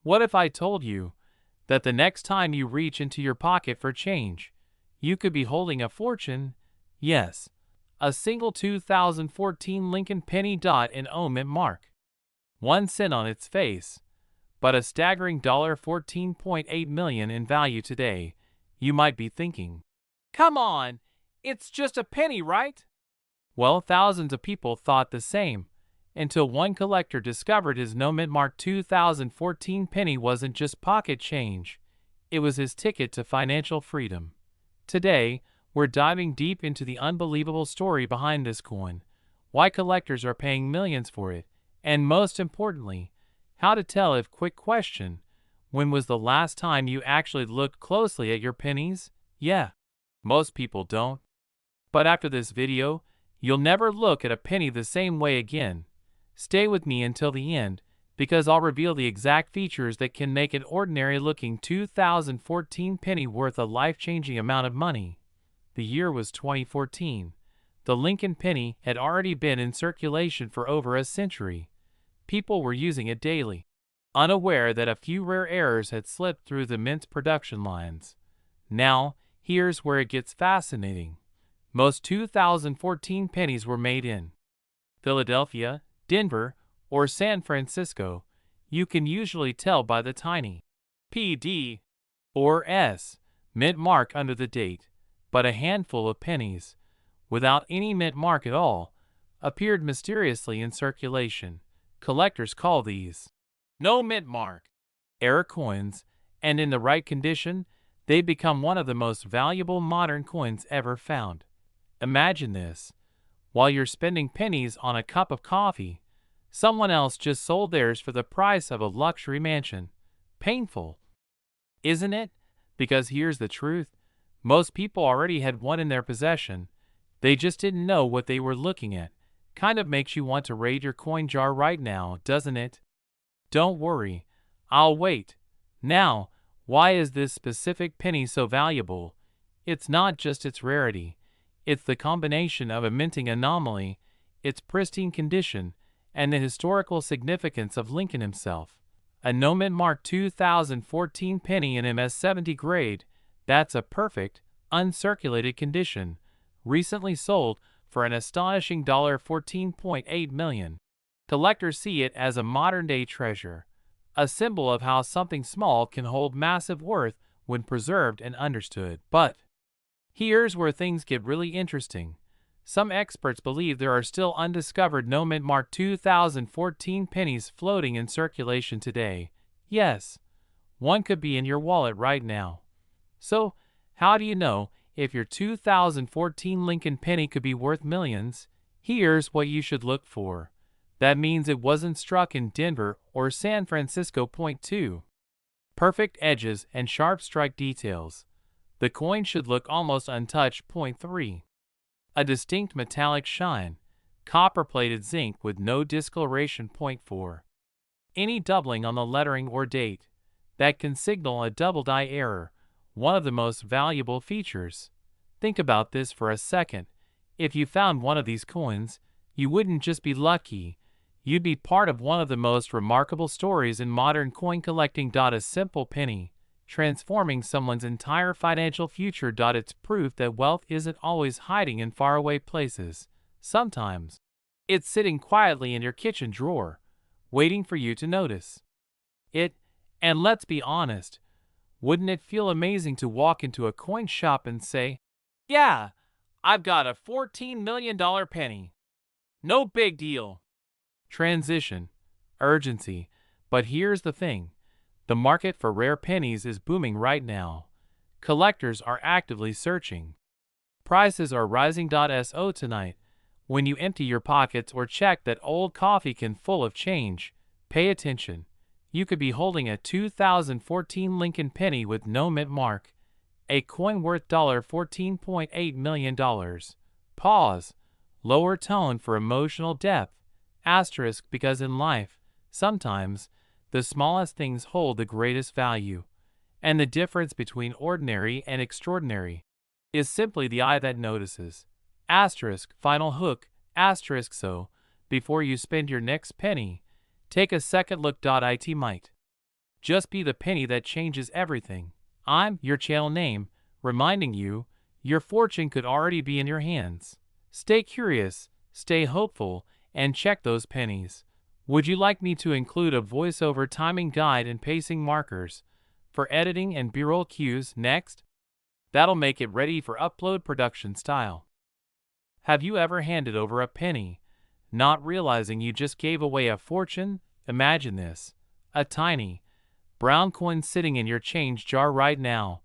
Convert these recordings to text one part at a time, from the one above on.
What if I told you that the next time you reach into your pocket for change, you could be holding a fortune? Yes, a single 2014 Lincoln penny dot in mint mark. 1 cent on its face, but a staggering $14.8 million in value today. You might be thinking, come on, it's just a penny, right? Well, thousands of people thought the same, until one collector discovered his mint mark 2014 penny wasn't just pocket change, it was his ticket to financial freedom. Today, we're diving deep into the unbelievable story behind this coin, why collectors are paying millions for it, and most importantly, how to tell if quick question, when was the last time you actually looked closely at your pennies? Yeah, most people don't. But after this video, you'll never look at a penny the same way again. Stay with me until the end, because I'll reveal the exact features that can make an ordinary-looking 2014 penny worth a life-changing amount of money. The year was 2014. The Lincoln penny had already been in circulation for over a century. People were using it daily, unaware that a few rare errors had slipped through the mint's production lines. Now, here's where it gets fascinating. Most 2014 pennies were made in Philadelphia, Denver, or San Francisco. You can usually tell by the tiny PD or S mint mark under the date, but a handful of pennies, without any mint mark at all, appeared mysteriously in circulation. Collectors call these no mint mark error coins, and in the right condition, they become one of the most valuable modern coins ever found. Imagine this. While you're spending pennies on a cup of coffee, someone else just sold theirs for the price of a luxury mansion. Painful, isn't it? Because here's the truth. Most people already had one in their possession. They just didn't know what they were looking at. Kind of makes you want to raid your coin jar right now, doesn't it? Don't worry, I'll wait. Now, why is this specific penny so valuable? It's not just its rarity. It's the combination of a minting anomaly, its pristine condition, and the historical significance of Lincoln himself. A no-mint mark 2014 penny in MS-70 grade, that's a perfect, uncirculated condition, recently sold for an astonishing $14.8 million. Collectors see it as a modern-day treasure, a symbol of how something small can hold massive worth when preserved and understood. But here's where things get really interesting. Some experts believe there are still undiscovered no-mint mark 2014 pennies floating in circulation today. Yes, one could be in your wallet right now. So, how do you know if your 2014 Lincoln penny could be worth millions? Here's what you should look for. That means it wasn't struck in Denver or San Francisco. Point 2. Perfect edges and sharp strike details. The coin should look almost untouched. Point 3. A distinct metallic shine, copper-plated zinc with no discoloration. Point 4. Any doubling on the lettering or date, that can signal a double die error, one of the most valuable features. Think about this for a second. If you found one of these coins, you wouldn't just be lucky, you'd be part of one of the most remarkable stories in modern coin collecting. A simple penny, transforming someone's entire financial future. It's proof that wealth isn't always hiding in faraway places. Sometimes, it's sitting quietly in your kitchen drawer, waiting for you to notice it. And let's be honest, wouldn't it feel amazing to walk into a coin shop and say, yeah, I've got a $14 million penny. No big deal. Transition, urgency. But here's the thing. The market for rare pennies is booming right now. Collectors are actively searching. Prices are rising. So tonight, when you empty your pockets or check that old coffee can full of change, pay attention. You could be holding a 2014 Lincoln penny with no mint mark, a coin worth $14.8 million. Pause. Lower tone for emotional depth. Asterisk, because in life, sometimes, the smallest things hold the greatest value, and the difference between ordinary and extraordinary is simply the eye that notices. Asterisk, final hook, asterisk. So, before you spend your next penny, take a second look. It might Just be the penny that changes everything. I'm your channel name, reminding you, your fortune could already be in your hands. Stay curious, stay hopeful, and check those pennies. Would you like me to include a voiceover timing guide and pacing markers for editing and B-roll cues next? That'll make it ready for upload production style. Have you ever handed over a penny, not realizing you just gave away a fortune? Imagine this. A tiny, brown coin sitting in your change jar right now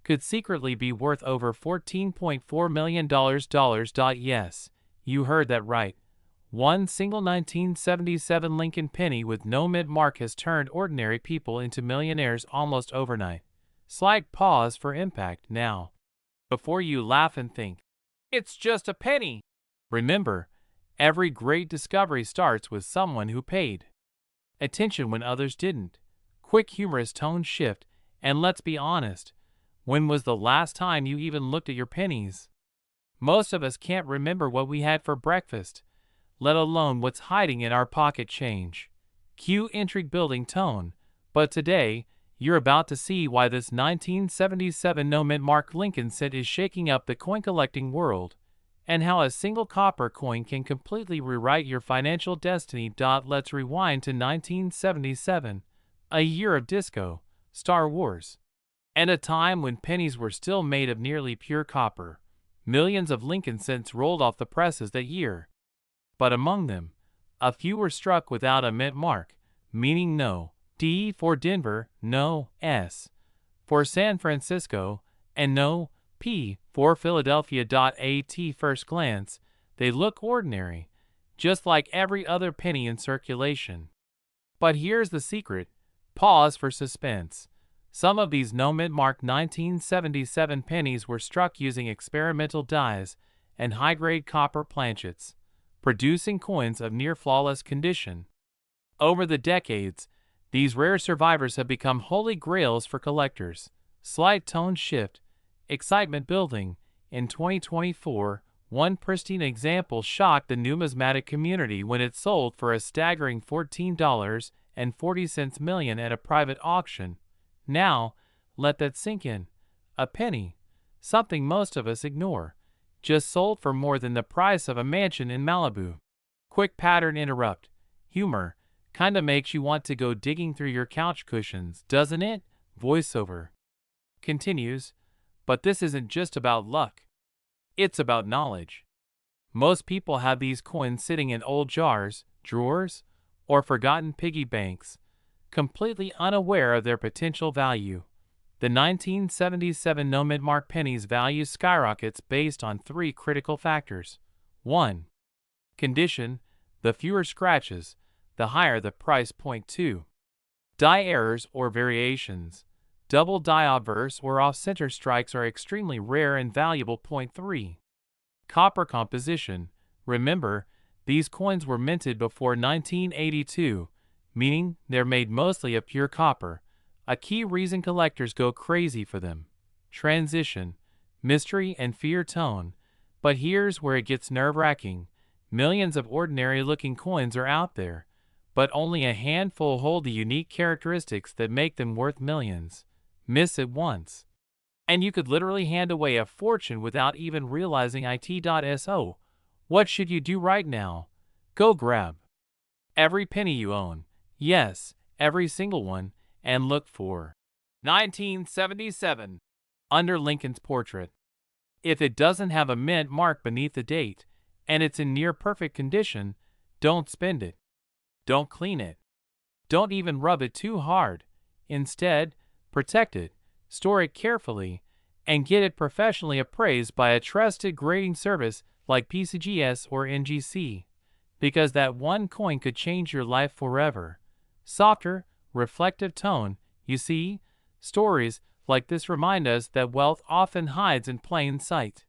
could secretly be worth over $14.4 million. Yes, you heard that right. One single 1977 Lincoln penny with no mint mark has turned ordinary people into millionaires almost overnight. Slight pause for impact now. Before you laugh and think, it's just a penny. Remember, every great discovery starts with someone who paid attention when others didn't. Quick humorous tone shift, and let's be honest, when was the last time you even looked at your pennies? Most of us can't remember what we had for breakfast, let alone what's hiding in our pocket change. Cue intrigue-building tone, but today, you're about to see why this 1977 no-mint mark Lincoln cent is shaking up the coin-collecting world, and how a single copper coin can completely rewrite your financial destiny. Let's rewind to 1977, a year of disco, Star Wars, and a time when pennies were still made of nearly pure copper. Millions of Lincoln cents rolled off the presses that year. But among them, a few were struck without a mint mark, meaning no D for Denver, no S for San Francisco, and no P for Philadelphia. At first glance, they look ordinary, just like every other penny in circulation. But here's the secret. Pause for suspense. Some of these no-mint mark 1977 pennies were struck using experimental dies and high-grade copper planchets, producing coins of near-flawless condition. Over the decades, these rare survivors have become holy grails for collectors. Slight tone shift, excitement building. In 2024, one pristine example shocked the numismatic community when it sold for a staggering $14.40 million at a private auction. Now, let that sink in. A penny, something most of us ignore, just sold for more than the price of a mansion in Malibu. Quick pattern interrupt. Humor kinda makes you want to go digging through your couch cushions, doesn't it? Voiceover continues, but this isn't just about luck. It's about knowledge. Most people have these coins sitting in old jars, drawers, or forgotten piggy banks, completely unaware of their potential value. The 1977 no-mint mark penny's value skyrockets based on three critical factors. 1. Condition. The fewer scratches, the higher the price. 2. Die errors or variations. Double die obverse or off-center strikes are extremely rare and valuable. 3. Copper composition. Remember, these coins were minted before 1982, meaning they're made mostly of pure copper, a key reason collectors go crazy for them. Transition, mystery and fear tone. But here's where it gets nerve-wracking. Millions of ordinary-looking coins are out there, but only a handful hold the unique characteristics that make them worth millions. Miss it once, and you could literally hand away a fortune without even realizing it. So, what should you do right now? Go grab every penny you own. Yes, every single one, and look for 1977 under Lincoln's portrait. If it doesn't have a mint mark beneath the date, and it's in near-perfect condition, don't spend it. Don't clean it. Don't even rub it too hard. Instead, protect it, store it carefully, and get it professionally appraised by a trusted grading service like PCGS or NGC. Because that one coin could change your life forever. Softer, reflective tone. You see, stories like this remind us that wealth often hides in plain sight.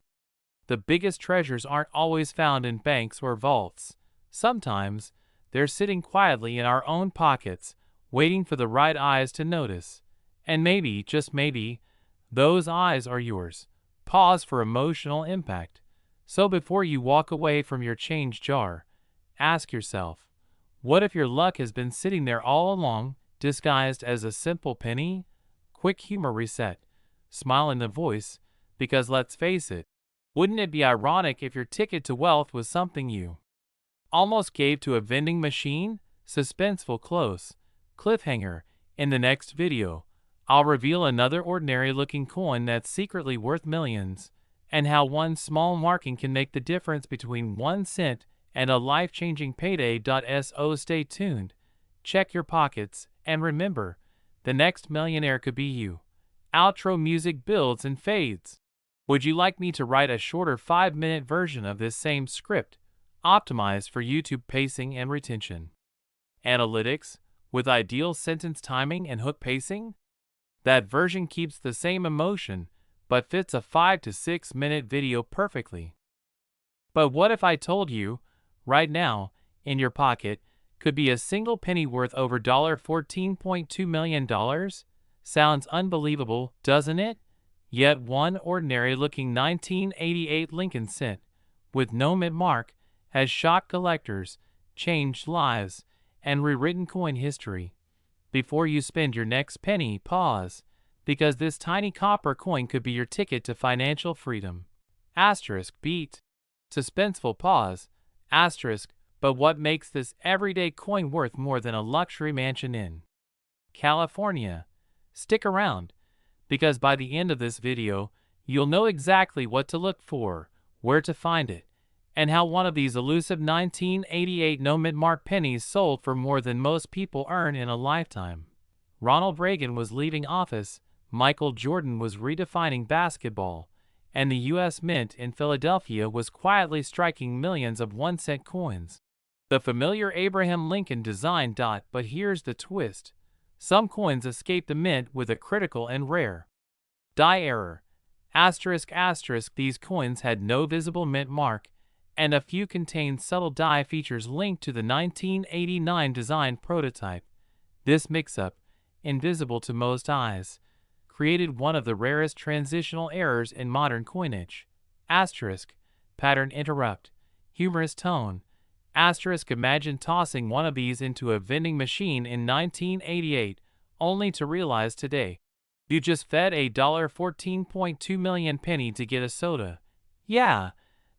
The biggest treasures aren't always found in banks or vaults. Sometimes, they're sitting quietly in our own pockets, waiting for the right eyes to notice. And maybe, just maybe, those eyes are yours. Pause for emotional impact. So before you walk away from your change jar, ask yourself, what if your luck has been sitting there all along, disguised as a simple penny? Quick humor reset. Smile in the voice, because let's face it, wouldn't it be ironic if your ticket to wealth was something you almost gave to a vending machine? Suspenseful close. Cliffhanger. In the next video, I'll reveal another ordinary-looking coin that's secretly worth millions, and how one small marking can make the difference between 1 cent and a life-changing payday. So stay tuned, check your pockets, and remember, the next millionaire could be you. Outro music builds and fades. Would you like me to write a shorter 5-minute version of this same script, optimized for YouTube pacing and retention analytics, with ideal sentence timing and hook pacing? That version keeps the same emotion, but fits a 5 to 6 minute video perfectly. But what if I told you, right now, in your pocket, could be a single penny worth over $14.2 million? Sounds unbelievable, doesn't it? Yet one ordinary-looking 1988 Lincoln cent, with no mint mark, has shocked collectors, changed lives, and rewritten coin history. Before you spend your next penny, pause, because this tiny copper coin could be your ticket to financial freedom. Asterisk beat. Suspenseful pause. Asterisk, but what makes this everyday coin worth more than a luxury mansion in California? Stick around, because by the end of this video, you'll know exactly what to look for, where to find it, and how one of these elusive 1988 no-mint mark pennies sold for more than most people earn in a lifetime. Ronald Reagan was leaving office, Michael Jordan was redefining basketball, and the U.S. Mint in Philadelphia was quietly striking millions of 1-cent coins. The familiar Abraham Lincoln design. But here's the twist. Some coins escape the mint with a critical and rare die error. Asterisk. These coins had no visible mint mark, and a few contained subtle die features linked to the 1989 design prototype. This mix-up, invisible to most eyes, created one of the rarest transitional errors in modern coinage. Asterisk. Pattern interrupt. Humorous tone. Asterisk. Imagine tossing one of these into a vending machine in 1988, only to realize today you just fed a $14.2 million penny to get a soda. Yeah,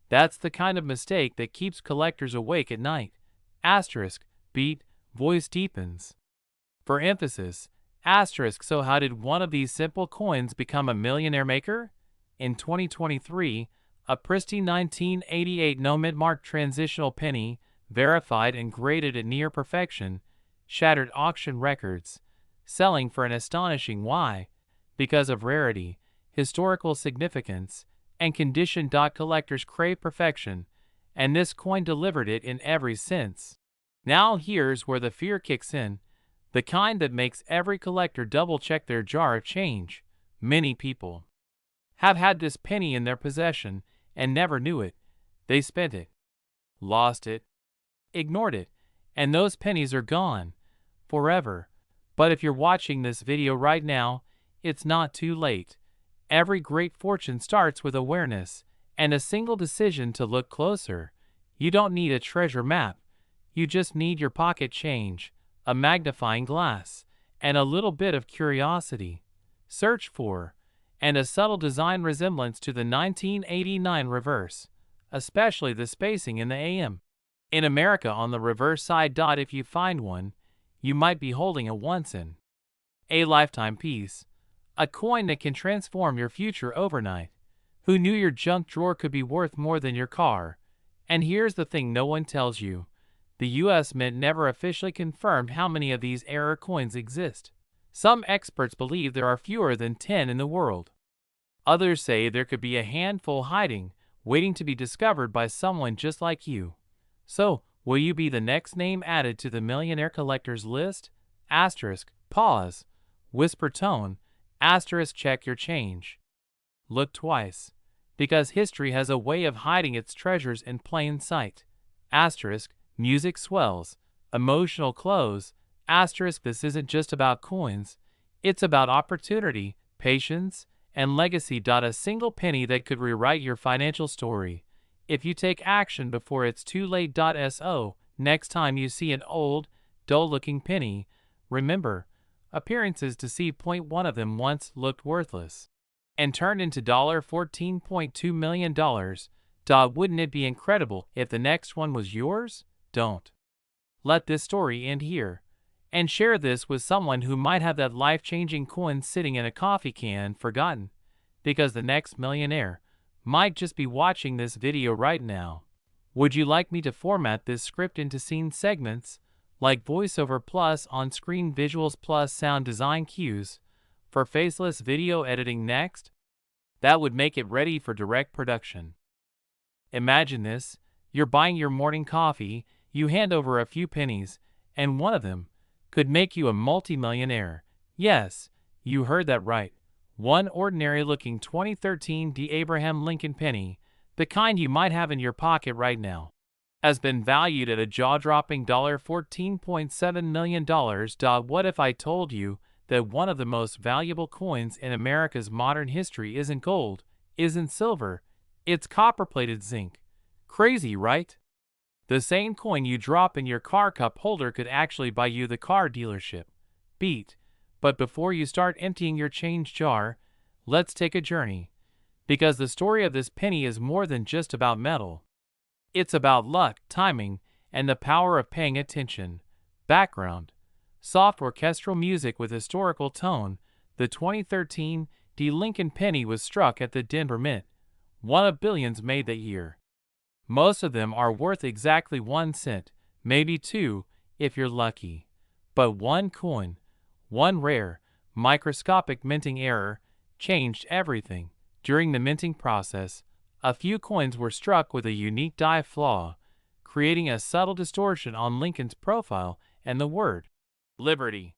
that's the kind of mistake that keeps collectors awake at night. Asterisk. Beat. Voice deepens. For emphasis. Asterisk. So how did one of these simple coins become a millionaire maker? In 2023, a pristine 1988 no-mint mark transitional penny, verified and graded at near perfection, shattered auction records, selling for an astonishing why? Because of rarity, historical significance, and condition. Collectors crave perfection, and this coin delivered it in every sense. Now here's where the fear kicks in, the kind that makes every collector double-check their jar of change. Many people have had this penny in their possession and never knew it. They spent it, lost it, ignored it, and those pennies are gone forever. But if you're watching this video right now, it's not too late. Every great fortune starts with awareness and a single decision to look closer. You don't need a treasure map. You just need your pocket change, a magnifying glass, and a little bit of curiosity. Search for, and a subtle design resemblance to the 1989 reverse, especially the spacing in the AM. In America on the reverse side. If you find one, you might be holding a once-in-a lifetime piece, a coin that can transform your future overnight. Who knew your junk drawer could be worth more than your car? And here's the thing no one tells you. The U.S. Mint never officially confirmed how many of these error coins exist. Some experts believe there are fewer than 10 in the world. Others say there could be a handful hiding, waiting to be discovered by someone just like you. So, will you be the next name added to the millionaire collectors list? Asterisk. Pause. Whisper tone. Asterisk. Check your change. Look twice, because history has a way of hiding its treasures in plain sight. Asterisk. Music swells. Emotional close. Asterisk. This isn't just about coins. It's about opportunity, patience, and legacy. A single penny that could rewrite your financial story, if you take action before it's too late. So, next time you see an old, dull-looking penny, remember, appearances to see. One of them once looked worthless and turned into $14.2 million. Wouldn't it be incredible if the next one was yours? Don't let this story end here, and share this with someone who might have that life-changing coin sitting in a coffee can forgotten, because the next millionaire might just be watching this video right now. Would you like me to format this script into scene segments, like voiceover plus on-screen visuals plus sound design cues, for faceless video editing next? That would make it ready for direct production. Imagine this: you're buying your morning coffee, you hand over a few pennies, and one of them could make you a multimillionaire. Yes, you heard that right. One ordinary-looking 2013 D. Abraham Lincoln penny, the kind you might have in your pocket right now, has been valued at a jaw-dropping $14.7 million. What if I told you that one of the most valuable coins in America's modern history isn't gold, isn't silver, it's copper-plated zinc? Crazy, right? The same coin you drop in your car cup holder could actually buy you the car dealership. Beat. But before you start emptying your change jar, let's take a journey. Because the story of this penny is more than just about metal. It's about luck, timing, and the power of paying attention. Background: soft orchestral music with historical tone. The 2013 D. Lincoln penny was struck at the Denver Mint, one of billions made that year. Most of them are worth exactly 1 cent, maybe 2, if you're lucky. But one coin, one rare, microscopic minting error, changed everything. During the minting process, a few coins were struck with a unique die flaw, creating a subtle distortion on Lincoln's profile and the word Liberty.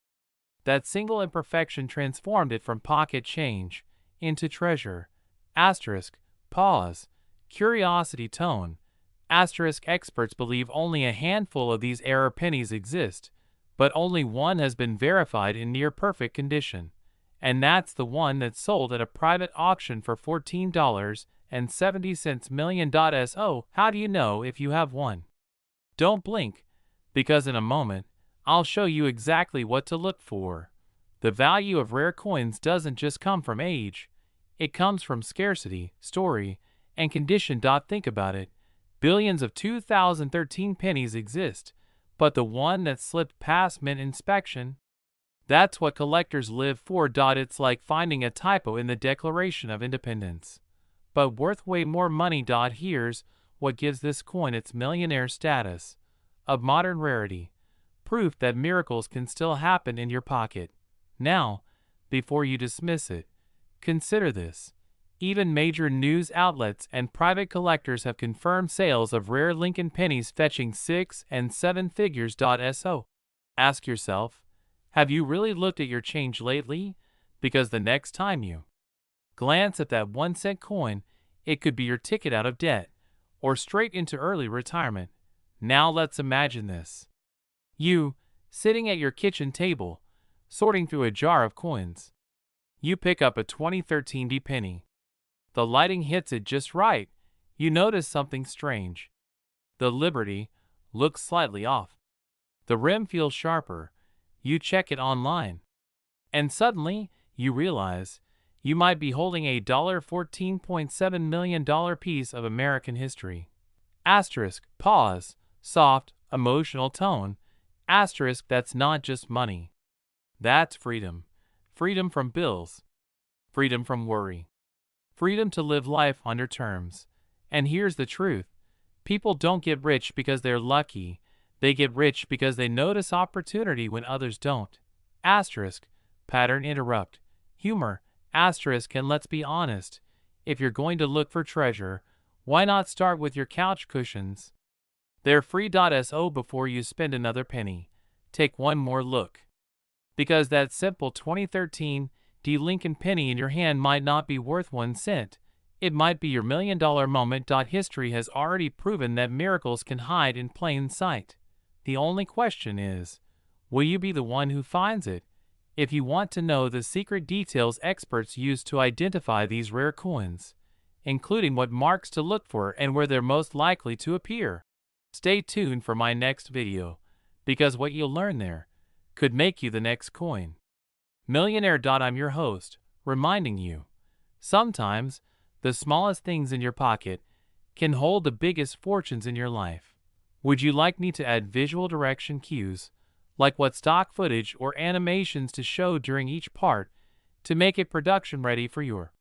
That single imperfection transformed it from pocket change into treasure. Asterisk, pause, curiosity tone. Asterisk, experts believe only a handful of these error pennies exist, but only one has been verified in near-perfect condition, and that's the one that sold at a private auction for $14.70 million. So, how do you know if you have one? Don't blink, because in a moment, I'll show you exactly what to look for. The value of rare coins doesn't just come from age, it comes from scarcity, story, and condition. Think about it. Billions of 2013 pennies exist, but the one that slipped past mint inspection, that's what collectors live for. It's like finding a typo in the Declaration of Independence, but worth way more money. Here's what gives this coin its millionaire status: of modern rarity, proof that miracles can still happen in your pocket. Now, before you dismiss it, consider this. Even major news outlets and private collectors have confirmed sales of rare Lincoln pennies fetching 6 and 7 figures. So, ask yourself, have you really looked at your change lately? Because the next time you glance at that 1-cent coin, it could be your ticket out of debt or straight into early retirement. Now let's imagine this. You, sitting at your kitchen table, sorting through a jar of coins. You pick up a 2013 D penny. The lighting hits it just right. You notice something strange. The Liberty looks slightly off. The rim feels sharper. You check it online. And suddenly, you realize you might be holding a $14.7 million piece of American history. Asterisk, pause, soft, emotional tone. Asterisk, that's not just money. That's freedom. Freedom from bills. Freedom from worry. Freedom to live life on your terms. And here's the truth. People don't get rich because they're lucky. They get rich because they notice opportunity when others don't. Asterisk, pattern interrupt. Humor. Asterisk, and let's be honest. If you're going to look for treasure, why not start with your couch cushions? They're free. So before you spend another penny, take one more look. Because that simple 2013 D. Lincoln penny in your hand might not be worth 1 cent. It might be your million-dollar moment. History has already proven that miracles can hide in plain sight. The only question is, will you be the one who finds it? If you want to know the secret details experts use to identify these rare coins, including what marks to look for and where they're most likely to appear, stay tuned for my next video, because what you'll learn there could make you the next coin. Millionaire. I'm your host, reminding you, sometimes the smallest things in your pocket can hold the biggest fortunes in your life. Would you like me to add visual direction cues, like what stock footage or animations to show during each part, to make it production ready for your